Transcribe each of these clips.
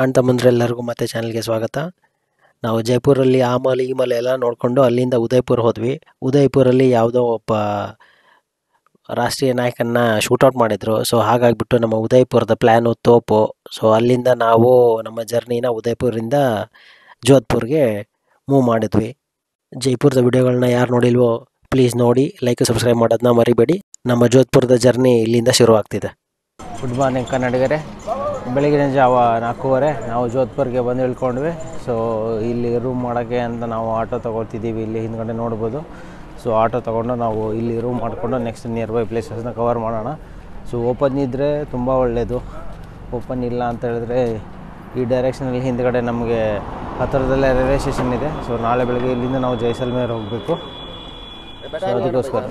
ಅಣ್ಣ ತಮ್ಮಂದ್ರೆಲ್ಲರಿಗೂ ಮತ್ತೆ ಚಾನಲ್ಗೆ ಸ್ವಾಗತ. ನಾವು ಜೈಪುರಲ್ಲಿ ಆ ಮಾಲ್ ಈ ಮಾಲ್ ಎಲ್ಲ ನೋಡಿಕೊಂಡು ಅಲ್ಲಿಂದ ಉದಯ್ಪುರ ಹೋದ್ವಿ. ಉದಯ್ಪುರಲ್ಲಿ ಯಾವುದೋ ಒಬ್ಬ ರಾಷ್ಟ್ರೀಯ ನಾಯಕನ ಶೂಟೌಟ್ ಮಾಡಿದರು. ಸೊ ಹಾಗಾಗಿಬಿಟ್ಟು ನಮ್ಮ ಉದಯ್ಪುರದ ಪ್ಲ್ಯಾನು ತೋಪು. ಸೊ ಅಲ್ಲಿಂದ ನಾವು ನಮ್ಮ ಜರ್ನಿನ ಉದಯ್ಪುರಿಂದ ಜೋಧ್ಪುರ್ಗೆ ಮೂವ್ ಮಾಡಿದ್ವಿ. ಜೈಪುರದ ವಿಡಿಯೋಗಳನ್ನ ಯಾರು ನೋಡಿಲ್ವೋ ಪ್ಲೀಸ್ ನೋಡಿ, ಲೈಕ್ ಸಬ್ಸ್ಕ್ರೈಬ್ ಮಾಡೋದನ್ನ ಮರಿಬೇಡಿ. ನಮ್ಮ ಜೋಧ್ಪುರದ ಜರ್ನಿ ಇಲ್ಲಿಂದ ಶುರುವಾಗ್ತಿದೆ. Good morning ಕನ್ನಡಿಗರೇ. ಬೆಳಗಿನ ಜಾವ 4:15 ನಾವು ಜೋಧ್ಪುರ್ಗೆ ಬಂದು ಇಳ್ಕೊಂಡ್ವಿ. ಸೊ ಇಲ್ಲಿ ರೂಮ್ ಮಾಡೋಕ್ಕೆ ಅಂತ ನಾವು ಆಟೋ ತೊಗೊಳ್ತಿದ್ದೀವಿ. ಇಲ್ಲಿ ಹಿಂದ್ಗಡೆ ನೋಡ್ಬೋದು. ಸೊ ಆಟೋ ತೊಗೊಂಡು ನಾವು ಇಲ್ಲಿ ರೂಮ್ ಮಾಡಿಕೊಂಡು ನೆಕ್ಸ್ಟ್ ನಿಯರ್ ಬೈ ಪ್ಲೇಸಸ್ನ ಕವರ್ ಮಾಡೋಣ. ಸೊ ಓಪನ್ ಇದ್ದರೆ ತುಂಬ ಒಳ್ಳೆಯದು. ಓಪನ್ ಇಲ್ಲ ಅಂತ ಹೇಳಿದ್ರೆ ಈ ಡೈರೆಕ್ಷನಲ್ಲಿ ಹಿಂದ್ಗಡೆ ನಮಗೆ ಹತ್ತಿರದಲ್ಲೇ ರೈಲ್ವೆ ಸ್ಟೇಷನ್ ಇದೆ. ಸೊ ನಾಳೆ ಬೆಳಗ್ಗೆ ಇಲ್ಲಿಂದ ನಾವು ಜೈಸಲ್ಮೇರ್ ಹೋಗಬೇಕು. ಸೊ ಅದಕ್ಕೋಸ್ಕರ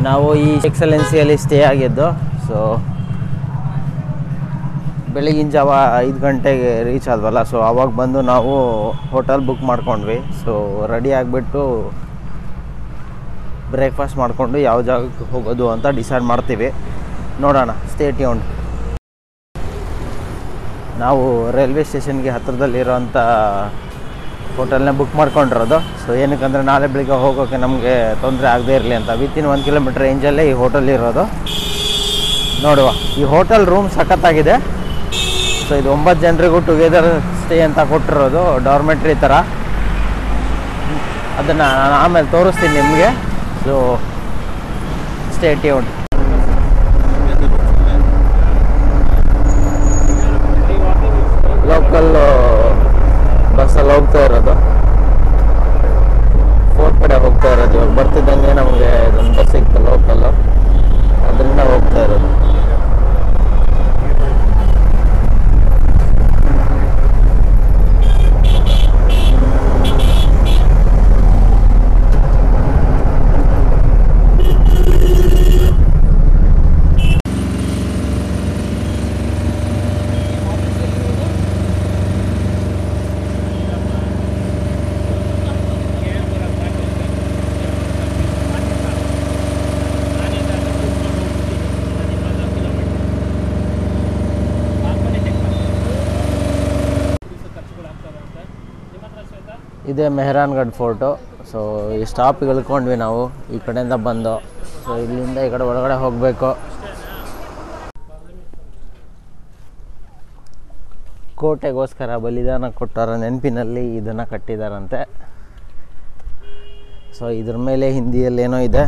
ನಾವು ಈ ಎಕ್ಸಲೆನ್ಸಿಯಲ್ಲಿ ಸ್ಟೇ ಆಗಿದ್ದು. ಸೊ ಬೆಳಗಿನ ಜಾವ 5 ಗಂಟೆಗೆ ರೀಚ್ ಆದ್ವಲ್ಲ. ಸೊ ಆವಾಗ ಬಂದು ನಾವು ಹೋಟೆಲ್ ಬುಕ್ ಮಾಡ್ಕೊಂಡ್ವಿ. ಸೊ ರೆಡಿ ಆಗಿಬಿಟ್ಟು ಬ್ರೇಕ್ಫಾಸ್ಟ್ ಮಾಡಿಕೊಂಡು ಯಾವ ಜಾಗಕ್ಕೆ ಹೋಗೋದು ಅಂತ ಡಿಸೈಡ್ ಮಾಡ್ತೀವಿ. ನೋಡೋಣ, ಸ್ಟೇ ಟ್ಯೂನ್ಡ್. ನಾವು ರೈಲ್ವೆ ಸ್ಟೇಷನ್ಗೆ ಹತ್ತಿರದಲ್ಲಿರೋಂಥ ಹೋಟೆಲ್ನ ಬುಕ್ ಮಾಡ್ಕೊಂಡಿರೋದು. ಸೊ ಏನಕ್ಕಂದರೆ ನಾಳೆ ಬೆಳಿಗ್ಗೆ ಹೋಗೋಕ್ಕೆ ನಮಗೆ ತೊಂದರೆ ಆಗದೇ ಇರಲಿ ಅಂತ. ವಿತಿನ್ 1 ಕಿಲೋಮೀಟ್ರ್ ರೇಂಜಲ್ಲೇ ಈ ಹೋಟೆಲ್ ಇರೋದು. ನೋಡುವ, ಈ ಹೋಟೆಲ್ ರೂಮ್ ಸಖತ್ತಾಗಿದೆ. ಸೊ ಇದು 9 ಜನರಿಗೂ ಟುಗೆದರ್ ಸ್ಟೇ ಅಂತ ಕೊಟ್ಟಿರೋದು, ಡಾರ್ಮೆಟ್ರಿ ಥರ. ಅದನ್ನು ನಾನು ಆಮೇಲೆ ತೋರಿಸ್ತೀನಿ ನಿಮಗೆ. So stay tuned. ಲೋಕಲ್ ಬಸ್ಸಲ್ಲಿ ಹೋಗ್ತಾ ಇರೋದು, ಫೋರ್ಟ್ ಕಡೆ ಹೋಗ್ತಾ ಇರೋದು. ಇವಾಗ ಬರ್ತಿದ್ದಂಗೆ ನಮಗೆ ಇದೊಂದು ಬಸ್ ಸಿಕ್ತು ಲೋಕಲ್ಲು, ಅದರಿಂದ ಹೋಗ್ತಾ ಇರೋದು. ಇದೇ ಮೆಹರಾನ್ಗಢ್ ಫೋರ್ಟು. ಸೊ ಈ ಸ್ಟಾಪಿಗೆ ಇಳ್ಕೊಂಡ್ವಿ ನಾವು ಈ ಕಡೆಯಿಂದ ಬಂದು. ಸೊ ಇಲ್ಲಿಂದ ಈ ಕಡೆ ಒಳಗಡೆ ಹೋಗಬೇಕು. ಕೋಟೆಗೋಸ್ಕರ ಬಲಿದಾನ ಕೊಟ್ಟರ ನೆನಪಿನಲ್ಲಿ ಇದನ್ನು ಕಟ್ಟಿದಾರಂತೆ. ಸೊ ಇದ್ರ ಮೇಲೆ ಹಿಂದಿಯಲ್ಲಿ ಏನೋ ಇದೆ.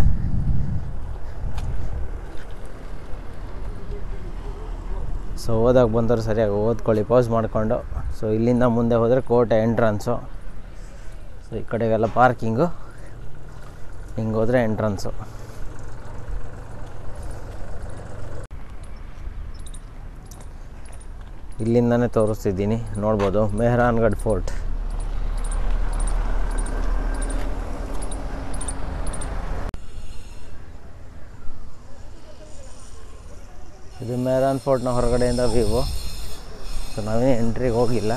ಸೊ ಓದೋಕೆ ಬಂದವರು ಸರಿಯಾಗಿ ಓದ್ಕೊಳ್ಳಿ, ಪಾಸ್ ಮಾಡಿಕೊಂಡು. ಸೊ ಇಲ್ಲಿಂದ ಮುಂದೆ ಹೋದರೆ ಕೋಟೆ ಎಂಟ್ರನ್ಸು. ಸೊ ಈ ಕಡೆಗೆಲ್ಲ ಪಾರ್ಕಿಂಗು, ಹಿಂಗೆ ಹೋದರೆ ಎಂಟ್ರನ್ಸು. ಇಲ್ಲಿಂದನೇ ತೋರಿಸ್ತಿದ್ದೀನಿ, ನೋಡ್ಬೋದು ಮೆಹರಾನ್ಗಢ್ ಫೋರ್ಟ್. ಇದು ಮೆಹರಾನ್ ಫೋರ್ಟ್ನ ಹೊರಗಡೆಯಿಂದ ವ್ಯೂ. ಸೊ ನಾವೇ ಎಂಟ್ರಿಗೆ ಹೋಗಿಲ್ಲ,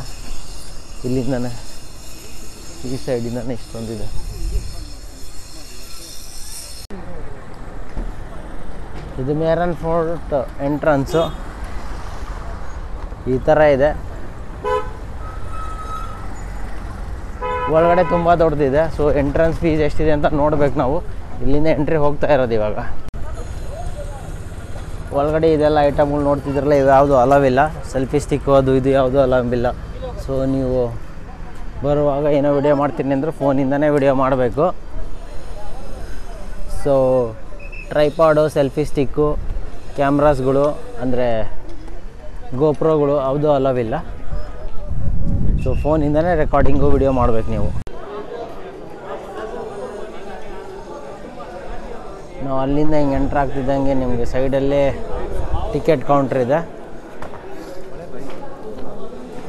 ಇಲ್ಲಿಂದನೇ ಈ ಸೈಡಿಂದನೇ ಇಷ್ಟೊಂದಿದೆ. ಇದು ಮೆಹರಾನ್ ಫೋರ್ಟ್ ಎಂಟ್ರನ್ಸು ಈ ಥರ ಇದೆ. ಒಳಗಡೆ ತುಂಬ ದೊಡ್ಡದಿದೆ. ಸೊ ಎಂಟ್ರೆನ್ಸ್ ಫೀಸ್ ಎಷ್ಟಿದೆ ಅಂತ ನೋಡ್ಬೇಕು ನಾವು. ಇಲ್ಲಿಂದ ಎಂಟ್ರಿ ಹೋಗ್ತಾ ಇರೋದು ಇವಾಗ. ಒಳಗಡೆ ಇದೆಲ್ಲ ಐಟಮ್ಗಳು ನೋಡ್ತಿದ್ರಲ್ಲ, ಇದು ಯಾವುದು ಅಲವಿಲ್ಲ. ಸೆಲ್ಫಿ ಸ್ಟಿಕ್ಕು ಅದು ಇದು ಯಾವುದೂ ಅಲವಿಲ್ಲ. ಸೊ ನೀವು ಬರುವಾಗ ಏನೋ ವಿಡಿಯೋ ಮಾಡ್ತೀನಿ ಅಂದರೆ ಫೋನಿಂದನೇ ವಿಡಿಯೋ ಮಾಡಬೇಕು. ಸೊ ಟ್ರೈಪಾಡು, ಸೆಲ್ಫಿ ಸ್ಟಿಕ್ಕು, ಕ್ಯಾಮ್ರಾಸ್ಗಳು ಅಂದರೆ ಗೋಪ್ರೋಗಳು ಯಾವುದೂ ಅಲವಿಲ್ಲ. ಸೊ ಫೋನಿಂದನೇ ರೆಕಾರ್ಡಿಂಗು ವಿಡಿಯೋ ಮಾಡಬೇಕು ನೀವು. ನಾವು ಅಲ್ಲಿಂದ ಹಿಂಗೆ ಎಂಟ್ರ್ ಆಗ್ತಿದ್ದಂಗೆ ನಿಮಗೆ ಸೈಡಲ್ಲೇ ಟಿಕೆಟ್ ಕೌಂಟ್ರ್ ಇದೆ.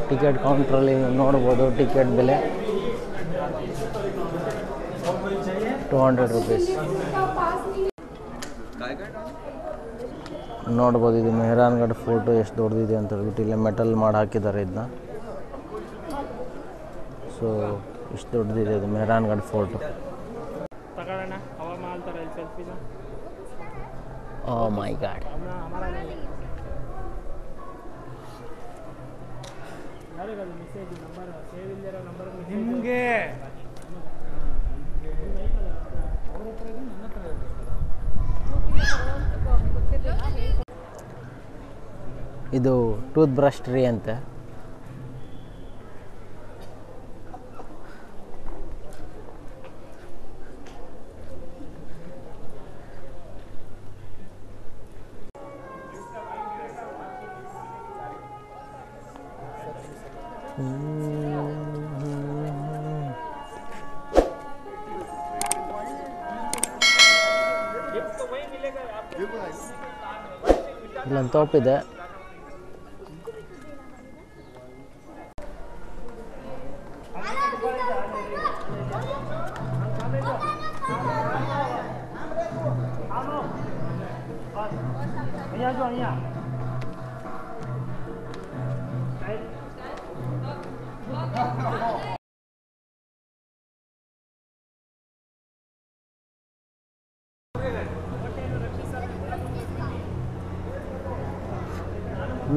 ಟಿಕೆಟ್ ಕೌಂಟ್ರಲ್ಲಿ ನೋಡ್ಬೋದು ಟಿಕೆಟ್ ಬೆಲೆ $200. ನೋಡ್ಬೋದು ಇದು ಮೆಹರಾನ್ಗಢ ಫೋರ್ಟು ಎಷ್ಟು ದೊಡ್ಡದಿದೆ ಅಂತ ಹೇಳ್ಬಿಟ್ಟು ಇಲ್ಲೇ ಮೆಟಲ್ ಮಾಡಿ ಹಾಕಿದ್ದಾರೆ ಇದನ್ನ. ಸೊ ಇಷ್ಟು ದೊಡ್ಡದಿದೆ ಇದು Mehrangarh fort. Oh my God. ಇದು ಟೂತ್ ಬ್ರಷ್ ಟ್ರೀ ಅಂತೆ. ಇಲ್ಲೊಂದು ತೋಪಿದೆ.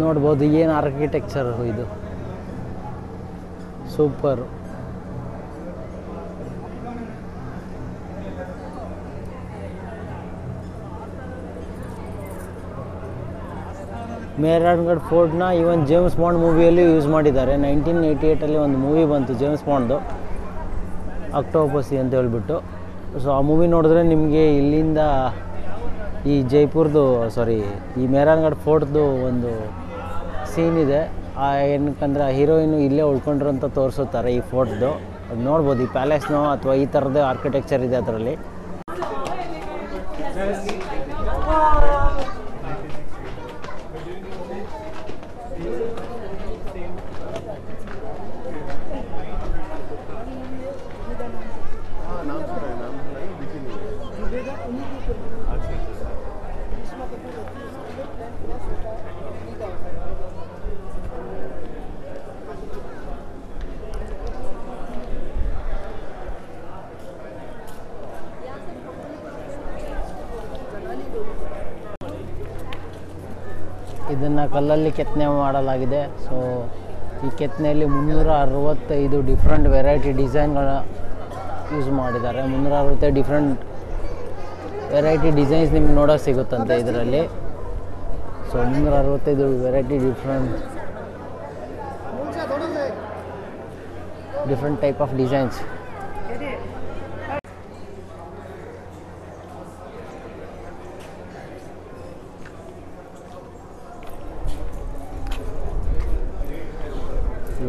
ನೋಡ್ಬೋದು ಏನು ಆರ್ಕಿಟೆಕ್ಚರ್ ಇದು, ಸೂಪರ್. ಮೆಹರಾನ್ಗಢ ಫೋರ್ಟ್ನ ಈವನ್ ಜೇಮ್ಸ್ ಬಾಂಡ್ ಮೂವಿಯಲ್ಲಿ ಯೂಸ್ ಮಾಡಿದ್ದಾರೆ. 1988 ಒಂದು ಮೂವಿ ಬಂತು ಜೇಮ್ಸ್ ಬಾಂಡ್ದು, ಅಕ್ಟೋಪಸಿ ಅಂತ ಹೇಳ್ಬಿಟ್ಟು. ಸೊ ಆ ಮೂವಿ ನೋಡಿದ್ರೆ ನಿಮಗೆ ಇಲ್ಲಿಂದ ಈ ಜೈಪುರ್ದು ಈ ಮೆಹರಾನ್ಗಢ ಫೋರ್ಟ್ದು ಒಂದು ಸೀನ್ ಇದೆ. ಏನಕ್ಕಂದ್ರೆ ಆ ಹೀರೋಯಿನು ಇಲ್ಲೇ ಉಳ್ಕೊಂಡ್ರು ಅಂತ ತೋರಿಸುತ್ತಾರೆ ಈ ಫೋರ್ಟ್ದು. ಅದು ನೋಡ್ಬೋದು, ಈ ಪ್ಯಾಲೇಸ್ನೋ ಅಥವಾ ಈ ಥರದ್ದು ಆರ್ಕಿಟೆಕ್ಚರ್ ಇದೆ ಅದರಲ್ಲಿ. ಇದನ್ನು ಕಲ್ಲಲ್ಲಿ ಕೆತ್ತನೆ ಮಾಡಲಾಗಿದೆ. ಸೊ ಈ ಕೆತ್ತನೆಯಲ್ಲಿ 365 ಡಿಫ್ರೆಂಟ್ ವೆರೈಟಿ ಡಿಸೈನ್ಗಳ ಯೂಸ್ ಮಾಡಿದ್ದಾರೆ. 365 ಡಿಫ್ರೆಂಟ್ ವೆರೈಟಿ ಡಿಸೈನ್ಸ್ ನಿಮ್ಗೆ ನೋಡೋಕೆ ಸಿಗುತ್ತಂತೆ ಇದರಲ್ಲಿ. So 365 variety different type of designs.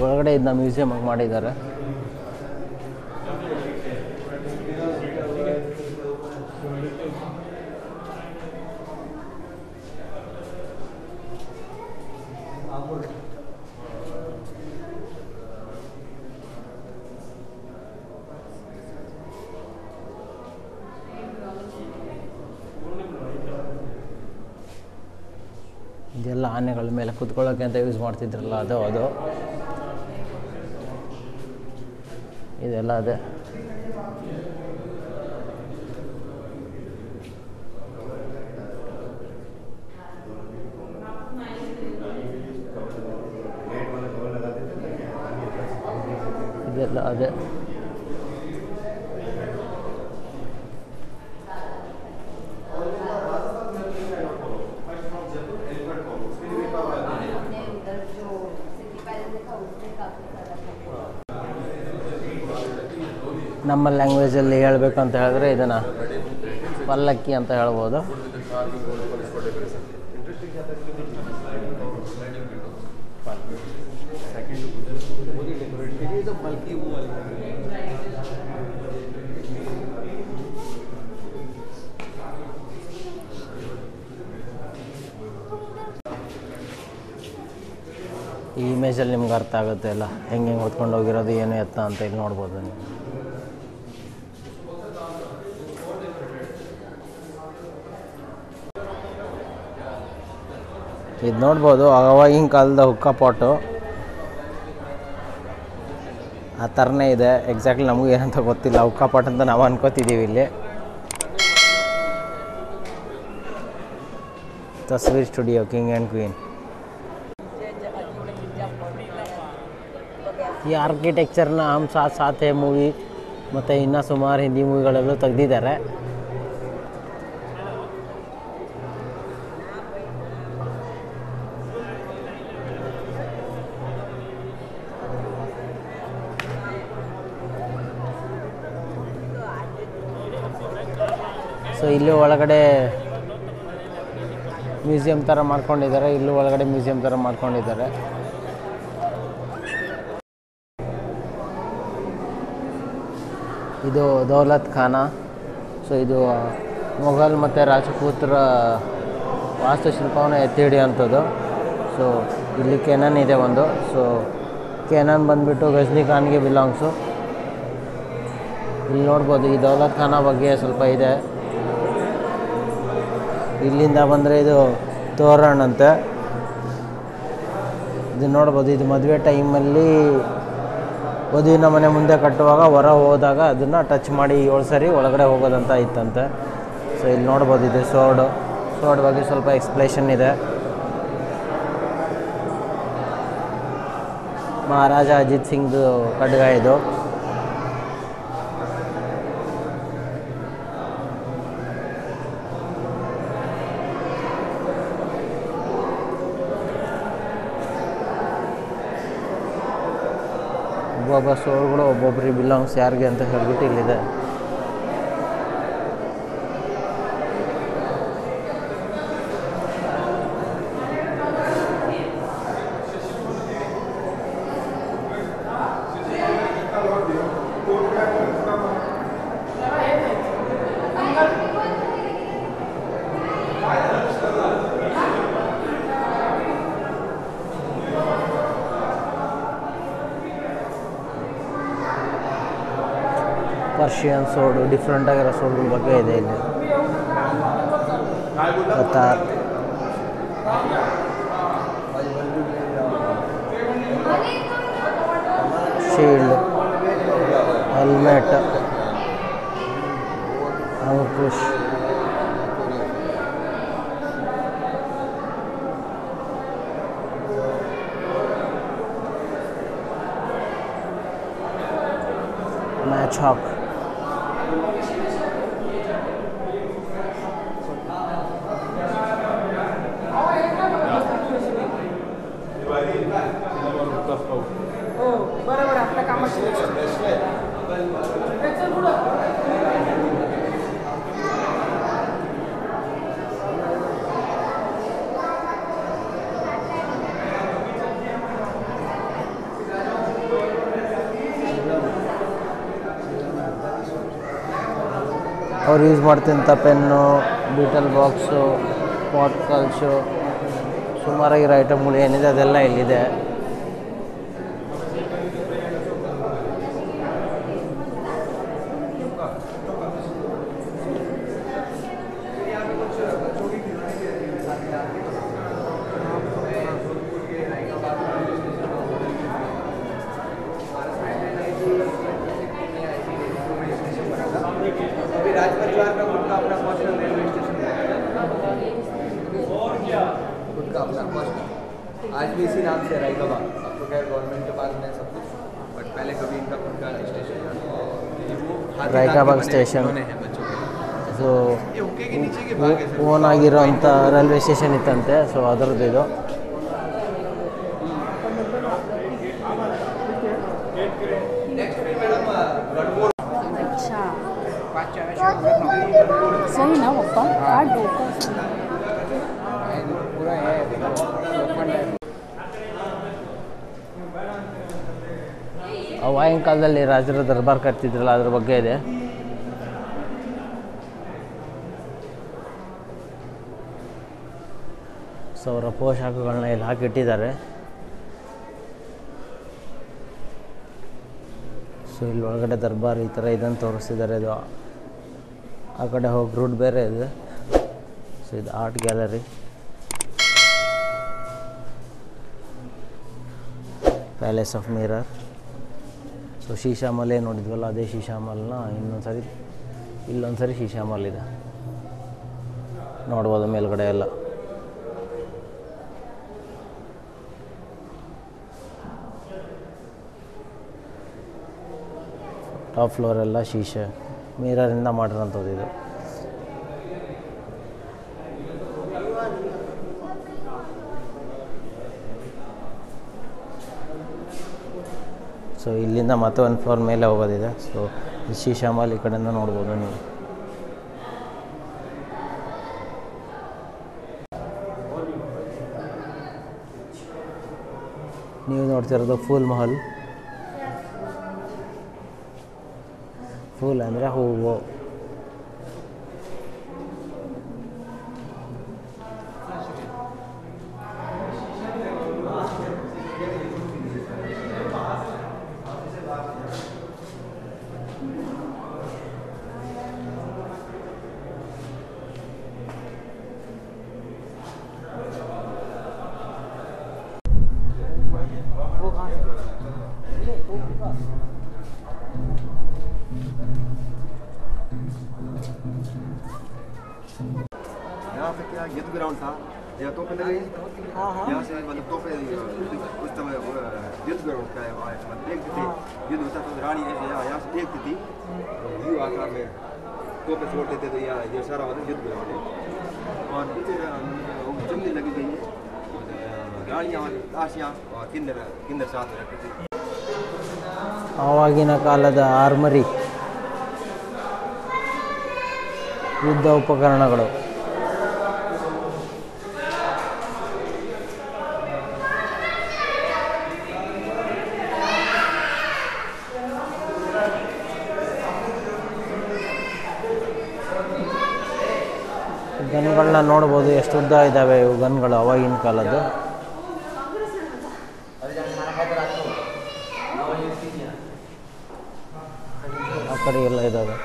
ಒಳಗಡೆ ಇದನ್ನ ಮ್ಯೂಸಿಯಮ್ ಆಗಿ ಮಾಡಿದ್ದಾರೆ. ಇದೆಲ್ಲ ಆನೆಗಳ ಮೇಲೆ ಕುತ್ಕೊಳ್ಳೋಕೆ ಅಂತ ಯೂಸ್ ಮಾಡ್ತಿದ್ರಲ್ಲ ಅದು ಇದೆಲ್ಲ ಅದೇ. ಇದೆಲ್ಲ ಅದೇ. ನಮ್ಮ ಲ್ಯಾಂಗ್ವೇಜಲ್ಲಿ ಹೇಳಬೇಕು ಅಂತ ಹೇಳಿದ್ರೆ ಇದನ್ನು ಪಲ್ಲಕ್ಕಿ ಅಂತ ಹೇಳ್ಬೋದು. ಈ ಇಮೇಜಲ್ಲಿ ನಿಮ್ಗೆ ಅರ್ಥ ಆಗುತ್ತೆ ಎಲ್ಲ ಹೆಂಗೆ ಹೊತ್ಕೊಂಡು ಹೋಗಿರೋದು ಏನು ಎತ್ತ ಅಂತ ಇಲ್ಲಿ ನೋಡ್ಬೋದು ನೀವು. ಇದು ನೋಡ್ಬೋದು ಆವಾಗಿನ ಕಾಲದ ಹುಕ್ಕ ಪಾಟು ಆ ಥರನೇ ಇದೆ. ಎಕ್ಸಾಕ್ಟ್ಲಿ ನಮಗೂ ಏನಂತ ಗೊತ್ತಿಲ್ಲ, ಹುಕ್ಕ ಪಾಟ್ ಅಂತ ನಾವು ಅನ್ಕೋತಿದ್ದೀವಿ ಇಲ್ಲಿ. Tasveer studio, king and queen. ಈ ಆರ್ಕಿಟೆಕ್ಚರ್ನ ಹಮ್ ಸಾಥ್ ಸಾಥ್ ಹೈ ಮೂವಿ ಮತ್ತು ಇನ್ನೂ ಸುಮಾರು ಹಿಂದಿ ಮೂವಿಗಳಲ್ಲೂ ತೆಗೆದಿದ್ದಾರೆ. ಸೊ ಇಲ್ಲಿ ಒಳಗಡೆ ಮ್ಯೂಸಿಯಂ ಥರ ಮಾಡ್ಕೊಂಡಿದ್ದಾರೆ, ಇಲ್ಲೂ ಒಳಗಡೆ ಮ್ಯೂಸಿಯಂ ಥರ ಮಾಡ್ಕೊಂಡಿದ್ದಾರೆ. ಇದು ದೌಲತ್ ಖಾನ. ಸೊ ಇದು ಮೊಘಲ್ ಮತ್ತು ರಾಜಪೂತರ ವಾಸ್ತುಶಿಲ್ಪವನ್ನು ಎತ್ತಿ ಹಿಡಿಯುವಂಥದ್ದು. ಸೊ ಇಲ್ಲಿ ಕೆನನ್ ಇದೆ ಒಂದು. ಸೊ ಕೆನನ್ ಬಂದುಬಿಟ್ಟು ಗಜ್ನಿ ಖಾನ್ಗೆ ಬಿಲಾಂಗ್ಸು. ಇಲ್ಲಿ ನೋಡ್ಬೋದು ಈ ದೌಲತ್ ಖಾನ ಬಗ್ಗೆ ಸ್ವಲ್ಪ ಇದೆ. ಇಲ್ಲಿಂದ ಬಂದರೆ ಇದು ತೋರಣ ಅಂತೆ. ಇದು ನೋಡ್ಬೋದು, ಇದು ಮದುವೆ ಟೈಮಲ್ಲಿ ವಧುವಿನ ಮನೆ ಮುಂದೆ ಕಟ್ಟುವಾಗ ಹೊರ ಹೋದಾಗ ಅದನ್ನು ಟಚ್ ಮಾಡಿ 7 ಸರಿ ಒಳಗಡೆ ಹೋಗೋದಂತ ಇತ್ತಂತೆ. ಸೊ ಇಲ್ಲಿ ನೋಡ್ಬೋದು, ಇದು ಸೋರ್ಡ್ ಬಗ್ಗೆ ಸ್ವಲ್ಪ ಎಕ್ಸ್ಪ್ಲೇಷನ್ ಇದೆ. ಮಹಾರಾಜ ಅಜಿತ್ ಸಿಂಗ್ದು ಖಡ್ಗ ಇದು. ಒಬ್ಬೊಬ್ಬ ಸೋರ್ಗಳು ಒಬ್ಬೊಬ್ಬರಿಗೆ ಬಿಲಾಂಗ್ಸ್ ಯಾರಿಗೆ ಅಂತ ಹೇಳ್ಬಿಟ್ಟು ಇಲ್ಲಿದೆ. ಪರ್ಷಿಯನ್ ಸೋಡು, ಡಿಫ್ರೆಂಟ್ ಆಗಿರೋ ಸೋಡ್ಗಳ ಬಗ್ಗೆ ಇದೆ ಇಲ್ಲಿ. Katar, shield, helmet, ankush, matchlock, ಅವ್ರು ಯೂಸ್ ಮಾಡ್ತಿದ್ದಂಥ ಪೆನ್ನು, ಬೀಟಲ್ ಬಾಕ್ಸು, ಪಾಟ್ ಕಲ್ಸು, ಸುಮಾರಾಗಿರೋ ಐಟಮ್ಗಳು ಏನಿದೆ ಅದೆಲ್ಲ ಇಲ್ಲಿದೆ. आज भी इसी नाम से रायका बाग, आपको क्या गवर्नमेंट के पास में सब कुछ, बट पहले कभी इनका खुद का स्टेशन था, Raika Bagh station. So own ಆಗಿರೋಂಥ ರೈಲ್ವೆ ಸ್ಟೇಷನ್ ಇತ್ತಂತೆ. ಸೊ ಅದರದ್ದು ಇದು. सही ना पप्पा, कार्ड दो पूरा है ओपन है. ಅವಾಗಿನ ಕಾಲದಲ್ಲಿ ರಾಜರ ದರ್ಬಾರ್ ಕರ್ತಿದ್ರಲ್ಲ ಅದ್ರ ಬಗ್ಗೆ ಇದೆ. ಸೊ ಅವರ ಪೋಷಾಕಗಳನ್ನ ಇಲ್ಲಿ ಹಾಕಿಟ್ಟಿದ್ದಾರೆ. ಸೊ ಇಲ್ಲಿ ಒಳಗಡೆ ದರ್ಬಾರ್ ಈ ಥರ ಇದನ್ನು ತೋರಿಸ್ತಿದ್ದಾರೆ. ಇದು ಆ ಕಡೆ ಹೋಗಿ ರೂಟ್ ಬೇರೆ ಇದೆ. ಸೊ ಇದು art gallery. Palace of mirror. So Sheesh Mahal ಏನು ನೋಡಿದ್ವಲ್ಲ ಅದೇ ಶೀಶಾಮಲ್ನ ಇನ್ನೊಂದ್ಸರಿ ಇಲ್ಲೊಂದ್ಸರಿ ಶೀಶಾಮಲ್ ಇದೆ ನೋಡ್ಬೋದು ಮೇಲ್ಗಡೆ ಎಲ್ಲ. ಟಾಪ್ ಫ್ಲೋರೆಲ್ಲ ಶೀಶೆ ಮಿರರಿಂದ ಮಾಡಿರೋಂಥದ್ದು ಇದು. ಸೊ ಇಲ್ಲಿಂದ ಮತ್ತೆ ಒಂದು ಫ್ಲೋರ್ ಮೇಲೆ ಹೋಗೋದಿದೆ. ಸೊ ಶೀಶಾಮಲ್ ಈ ಕಡೆಯಿಂದ ನೋಡ್ಬೋದು ನೀವು. ನೀವು ನೋಡ್ತಿರೋದು ಫೂಲ್ ಮಹಲ್. ಫೂಲ್ ಅಂದರೆ ಹೂವು. यहाँ पे क्या युद्ध ग्राउंड था या तो पहले यहाँ से मतलब तो पहले उस समय युद्ध ग्राउंड का मतलब देखते थे युद्ध होता तो रानी ऐसे यहाँ से देखती थी व्यू आकार में तो पे छोड़ देते थे यहाँ ये सारा मतलब युद्ध ग्राउंड है और पीछे जंगली लगी गई है रानियाँ दासियाँ और किन्नर साथ में रहते थे. ಆವಾಗಿನ ಕಾಲದ ಆರ್ಮರಿ ಯುದ್ಧ ಉಪಕರಣಗಳು. ಗನ್ಗಳನ್ನ ನೋಡ್ಬೋದು ಎಷ್ಟು ಉದ್ದ ಇದ್ದಾವೆ ಇವು ಗನ್ಗಳು ಅವಾಗಿನ ಕಾಲದ್ದು. ಆ ಕಡೆ ಎಲ್ಲ ಇದ್ದಾವೆ.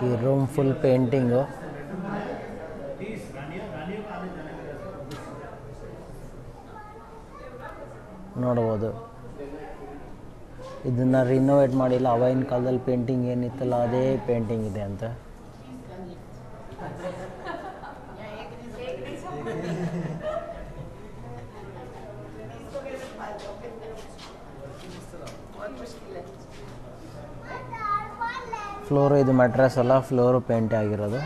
ಈ ರೂಮ್ ಫುಲ್ ಪೇಂಟಿಂಗು. ನೋಡ್ಬೋದು ಇದನ್ನು ರಿನೋವೇಟ್ ಮಾಡಿಲ್ಲ. ಅವಾಗಿನ ಕಾಲದಲ್ಲಿ ಪೇಂಟಿಂಗ್ ಏನಿತ್ತಲ್ಲ ಅದೇ ಪೇಂಟಿಂಗ್ ಇದೆ ಅಂತ. ಫ್ಲೋರು ಇದು ಮ್ಯಾಟ್ರೆಸ್ ಅಲ್ಲ, ಫ್ಲೋರು ಪೇಂಟ್ ಆಗಿರೋದು.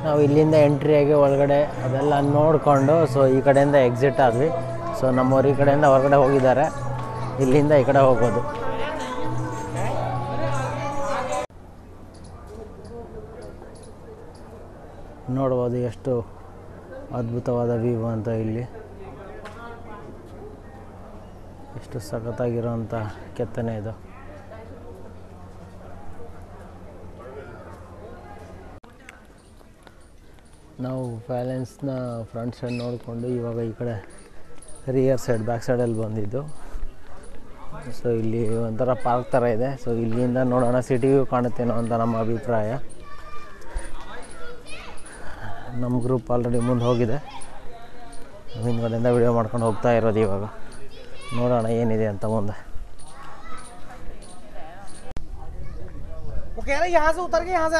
ನಾವು ಇಲ್ಲಿಂದ ಎಂಟ್ರಿಯಾಗಿ ಒಳಗಡೆ ಅದೆಲ್ಲ ನೋಡಿಕೊಂಡು ಸೊ ಈ ಕಡೆಯಿಂದ ಎಕ್ಸಿಟ್ ಆದ್ವಿ. ಸೊ ನಮ್ಮವ್ರು ಈ ಕಡೆಯಿಂದ ಹೊರಗಡೆ ಹೋಗಿದ್ದಾರೆ, ಇಲ್ಲಿಂದ ಈ ಕಡೆ ಹೋಗೋದು. ನೋಡ್ಬೋದು ಎಷ್ಟು ಅದ್ಭುತವಾದ ವ್ಯೂ ಅಂತ. ಇಲ್ಲಿ ಎಷ್ಟು ಸಖತ್ತಾಗಿರೋಂಥ ಕೆತ್ತನೆ ಇದು. ನಾವು ಪ್ಯಾಲೇಸ್ನ ಫ್ರಂಟ್ ಸೈಡ್ ನೋಡಿಕೊಂಡು ಇವಾಗ ಈ ಕಡೆ ರಿಯರ್ ಸೈಡ್ ಬ್ಯಾಕ್ ಸೈಡಲ್ಲಿ ಬಂದಿದ್ದು. ಸೊ ಇಲ್ಲಿ ಒಂಥರ ಪಾರ್ಕ್ ಥರ ಇದೆ. ಸೊ ಇಲ್ಲಿಂದ ನೋಡೋಣ ಸಿಟಿ ವ್ಯೂ ಕಾಣುತ್ತೇನೋ ಅಂತ ನಮ್ಮ ಅಭಿಪ್ರಾಯ. ನಮ್ಮ ಗ್ರೂಪ್ ಆಲ್ರೆಡಿ ಮುಂದೆ ಹೋಗಿದೆ, ಹಿಂದ್ಗಡೆಯಿಂದ ವಿಡಿಯೋ ಮಾಡ್ಕೊಂಡು ಹೋಗ್ತಾ ಇರೋದು. ಇವಾಗ ನೋಡೋಣ ಏನಿದೆ ಅಂತ ಮುಂದೆ.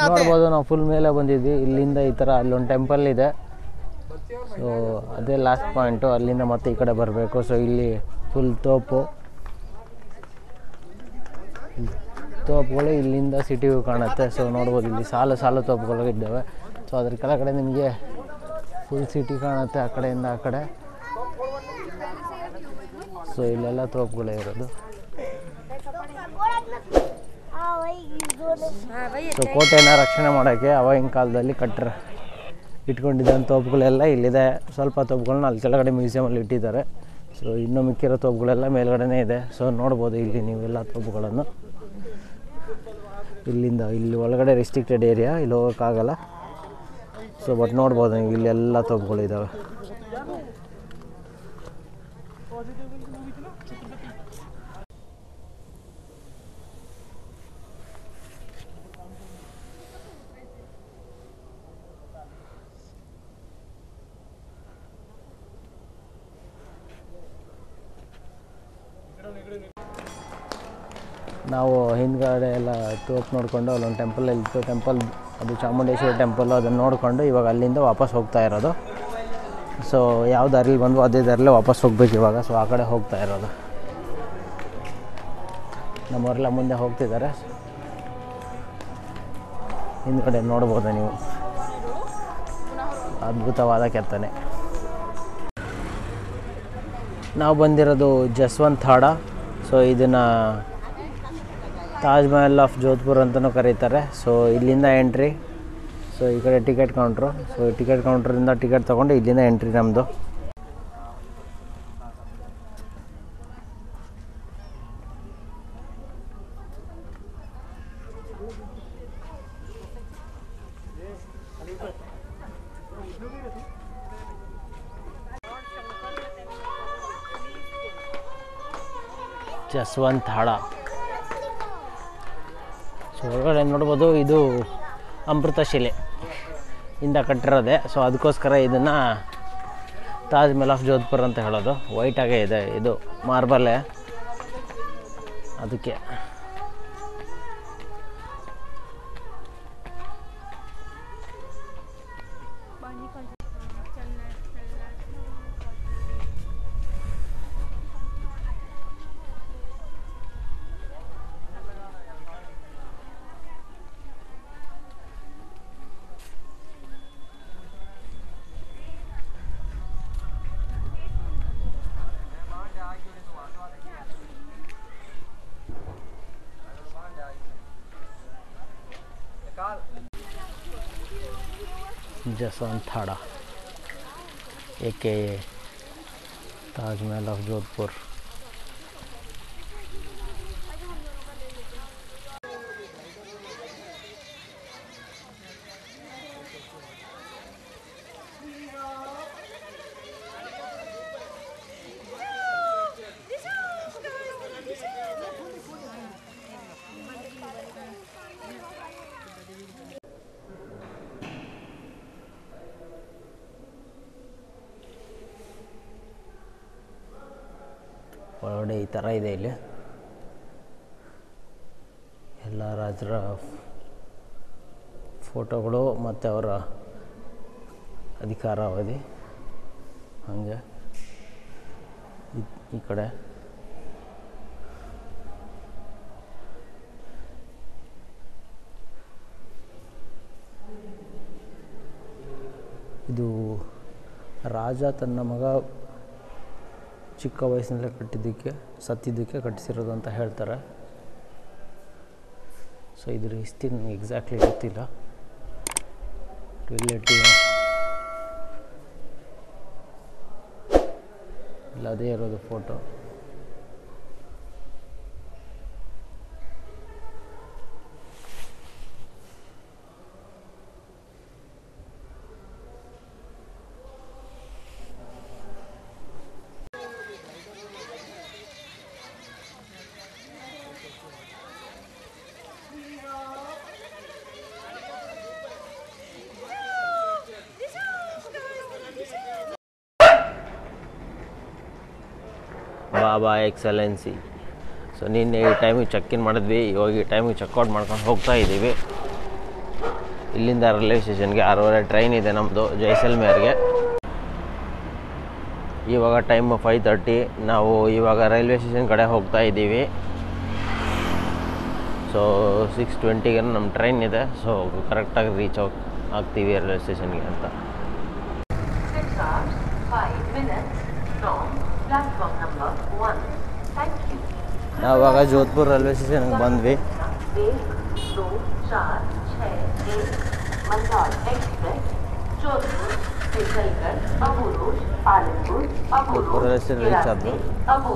ನೋಡ್ಬೋದು ನಾವು ಫುಲ್ ಮೇಲೆ ಬಂದಿದ್ವಿ. ಇಲ್ಲಿಂದ ಈ ಥರ ಅಲ್ಲೊಂದು ಟೆಂಪಲ್ ಇದೆ. ಸೊ ಅದೇ ಲಾಸ್ಟ್ ಪಾಯಿಂಟು. ಅಲ್ಲಿಂದ ಮತ್ತೆ ಈ ಕಡೆ ಬರಬೇಕು. ಸೊ ಇಲ್ಲಿ ಫುಲ್ ತೋಪು ತೋಪುಗಳು ಇಲ್ಲಿಂದ ಸಿಟಿಗೂ ಕಾಣುತ್ತೆ. ಸೊ ನೋಡ್ಬೋದು ಇಲ್ಲಿ ಸಾಲು ಸಾಲು ತೋಪುಗಳು ಇದ್ದಾವೆ. ಸೊ ಅದ್ರ ಕೆಳಗಡೆ ನಿಮಗೆ ಫುಲ್ ಸಿಟಿ ಕಾಣುತ್ತೆ ಆ ಕಡೆಯಿಂದ ಆ ಕಡೆ. ಸೊ ಇಲ್ಲೆಲ್ಲ ತೋಪುಗಳೇ ಇರೋದು. ಸೊ ಕೋಟೆಯನ್ನು ರಕ್ಷಣೆ ಮಾಡೋಕ್ಕೆ ಅವಾಗಿನ ಕಾಲದಲ್ಲಿ ಇಟ್ಕೊಂಡಿದ್ದಂಥ ತೋಪುಗಳೆಲ್ಲ ಇಲ್ಲಿದೆ. ಸ್ವಲ್ಪ ತೋಪುಗಳನ್ನ ಅಲ್ಲಿ ಕೆಳಗಡೆ ಮ್ಯೂಸಿಯಮಲ್ಲಿ ಇಟ್ಟಿದ್ದಾರೆ. ಸೊ ಇನ್ನೂ ಮಿಕ್ಕಿರೋ ತೋಪುಗಳೆಲ್ಲ ಮೇಲ್ಗಡೆನೇ ಇದೆ. ಸೊ ನೋಡ್ಬೋದು ಇಲ್ಲಿ ನೀವೆಲ್ಲ ತೋಪುಗಳನ್ನು. ಇಲ್ಲಿ ಒಳಗಡೆ ರಿಸ್ಟ್ರಿಕ್ಟೆಡ್ ಏರಿಯಾ, ಇಲ್ಲಿ ಹೋಗೋಕ್ಕಾಗಲ್ಲ. ಸೊ ಬಟ್ ನೋಡ್ಬೋದು ನೀವು ಇಲ್ಲೆಲ್ಲ ತೋಪುಗಳಿದ್ದಾವೆ. ನಾವು ಹಿಂದ್ಗಡೆ ಎಲ್ಲ ತೋಪು ನೋಡಿಕೊಂಡು ಅಲ್ಲೊಂದು ಟೆಂಪಲ್ ಇತ್ತು. ಅದು ಚಾಮುಂಡೇಶ್ವರಿ ಟೆಂಪಲ್ಲು. ಅದನ್ನು ನೋಡಿಕೊಂಡು ಇವಾಗ ಅಲ್ಲಿಂದ ವಾಪಸ್ ಹೋಗ್ತಾ ಇರೋದು. ಸೊ ಯಾವ ದಾರಿಲಿ ಬಂದು ಅದೇ ದಾರಿಲೇ ವಾಪಸ್ ಹೋಗ್ಬೇಕು ಇವಾಗ. ಸೊ ಆ ಕಡೆ ಹೋಗ್ತಾ ಇರೋದು. ನಮ್ಮವರೆಲ್ಲ ಮುಂದೆ ಹೋಗ್ತಿದ್ದಾರೆ. ಹಿಂದ್ಗಡೆ ನೋಡ್ಬೋದು ನೀವು, ಅದ್ಭುತವಾದ ಕೆತ್ತನೆ. ನಾವು ಬಂದಿರೋದು ಜಸ್ವಂತ್ ಥಾಡ. ಸೊ ಇದನ್ನು ತಾಜ್ ಮಹಲ್ ಆಫ್ ಜೋಧ್ಪುರ್ ಅಂತಲೂ ಕರೀತಾರೆ. ಸೊ ಇಲ್ಲಿಂದ ಎಂಟ್ರಿ. ಸೊ ಈ ಕಡೆ ಟಿಕೆಟ್ ಕೌಂಟ್ರು. ಸೊ ಟಿಕೆಟ್ ಕೌಂಟ್ರಿಂದ ಟಿಕೆಟ್ ತೊಗೊಂಡು ಇಲ್ಲಿಂದ ಎಂಟ್ರಿ ನಮ್ಮದು. ಜಸ್ವಂತ್ ಥಾಡ. ಸೊ ಒಳಗಡೆ ನೋಡ್ಬೋದು ಇದು ಅಮೃತಶಿಲೆ ಇಂದ ಕಟ್ಟಿರೋದೆ. ಸೊ ಅದಕ್ಕೋಸ್ಕರ ಇದನ್ನು ತಾಜ್ ಮಹಲ್ ಆಫ್ ಜೋಧ್ಪುರ್ ಅಂತ ಹೇಳೋದು. ವೈಟಾಗೇ ಇದೆ, ಇದು ಮಾರ್ಬಲ್ಲೇ, ಅದಕ್ಕೆ. जसवंत थाड़ा एके ताज महल ऑफ जोधपुर. ಒಳಗಡೆ ಈ ಥರ ಇದೆ. ಇಲ್ಲಿ ಎಲ್ಲ ರಾಜರ ಫೋಟೋಗಳು ಮತ್ತು ಅವರ ಅಧಿಕಾರಾವಧಿ. ಹಾಗೆ ಈ ಕಡೆ ಇದು ರಾಜ ತನ್ನ ಮಗ ಚಿಕ್ಕ ವಯಸ್ಸಿನಲ್ಲೇ ಸತ್ತಿದ್ದಕ್ಕೆ ಕಟ್ಟಿಸಿರೋದು ಅಂತ ಹೇಳ್ತಾರೆ. ಸೊ ಇದ್ರ ಹಿಸ್ಟ್ರಿ ನನಗೆ ಎಕ್ಸಾಕ್ಟ್ಲಿ ಗೊತ್ತಿಲ್ಲ. ರಿಲೇಟಿವ್ ಇಲ್ಲ, ಅದೇ ಇರೋದು ಫೋಟೋ. ಬಾಬಾ ಎಕ್ಸಲೆನ್ಸಿ. ಸೊ ನಿನ್ನೆ ಈ ಟೈಮಿಗೆ ಚೆಕ್-ಇನ್ ಮಾಡಿದ್ವಿ, ಇವಾಗ ಈ ಟೈಮಿಗೆ ಚೆಕ್ಔಟ್ ಮಾಡ್ಕೊಂಡು ಹೋಗ್ತಾ ಇದ್ದೀವಿ. ಇಲ್ಲಿಂದ ರೈಲ್ವೆ ಸ್ಟೇಷನ್ಗೆ 6:30 ಟ್ರೈನ್ ಇದೆ ನಮ್ಮದು ಜೈಸಲ್ಮೇರ್ಗೆ. ಇವಾಗ ಟೈಮ್ 5:30. ನಾವು ಇವಾಗ ರೈಲ್ವೆ ಸ್ಟೇಷನ್ ಕಡೆ ಹೋಗ್ತಾ ಇದ್ದೀವಿ. ಸೊ ಸೊ 6:20ಗೆ ನಮ್ಮ ಟ್ರೈನ್ ಇದೆ. ಸೊ ಕರೆಕ್ಟಾಗಿ ರೀಚ್ ಆಗ್ತೀವಿ ರೈಲ್ವೆ ಸ್ಟೇಷನ್ಗೆ ಅಂತ. 6 hours 5 minutes from platform number 1. Thank you. ನಾವಾಗ ಜೋಧ್ಪುರ್ ರೈಲ್ವೆ ಸ್ಟೇಷನ್ಗೆ ಬಂದ್ವಿ. 1 2 4 6 1 मंदसौर एक्सप्रेस जोधपुर से चलकर Abu road, Alampur, Abu road, railway station reach आदमी अबू